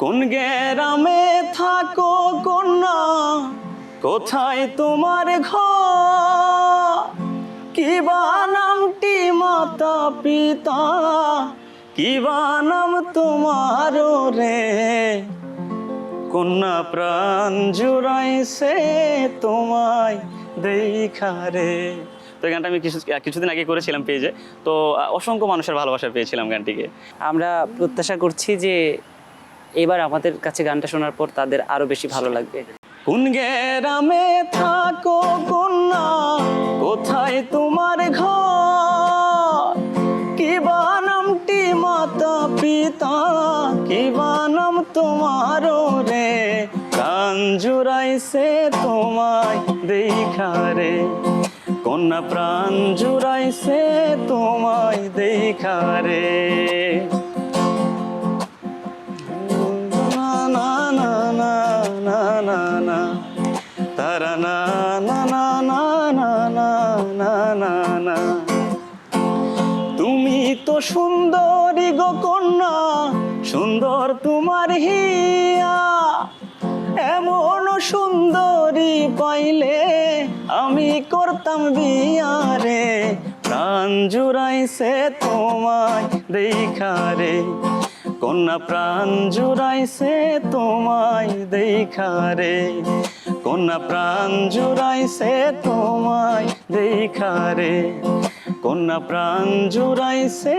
কোন গ্রামে থাকো কন্যা, কোথায় তোমার ঘর? কিবা নামটি মাতা পিতা, কিবা নাম তোমার রে? কন্যা প্রাণ জুড়াইছে তোমায় দেখা রে। তো এই গানটা আমি কিছুদিন আগে করেছিলাম পেজে। তো অসংখ্য মানুষের ভালোবাসা পেয়েছিলাম গানটিকে। আমরা প্রত্যাশা করছি যে এবার আমাদের কাছে গানটা শোনার পর তাদের আরো বেশি ভালো লাগবে। কোন গ্রামে থাকো কন্যা, কোথায় তোমার ঘর? কিবা নামটি মাতা পিতা, কিবা নাম তোমার রে? কান জুড়াইছে তোমায় দেখা রে। কন্যা প্রাণ জুড়াইছে তোমায় দেখা রে। না না না না না না তারা না না না না না না না না না। তুমি তো সুন্দরী গো কন্যা, সুন্দর তোমার হিয়া। এমন সুন্দরী পাইলে আমি করতাম বিয়া রে। প্রাণ জুড়াইছে তোমায় দেখা রে। কন্যা প্রাণ জুড়াইছে তোমায় দেখা রে। কন্যা প্রাণ জুড়াইছে তোমায় দেখা রে। কন্যা প্রাণ জুড়াইছে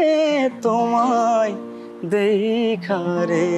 তোমায় দেখা রে।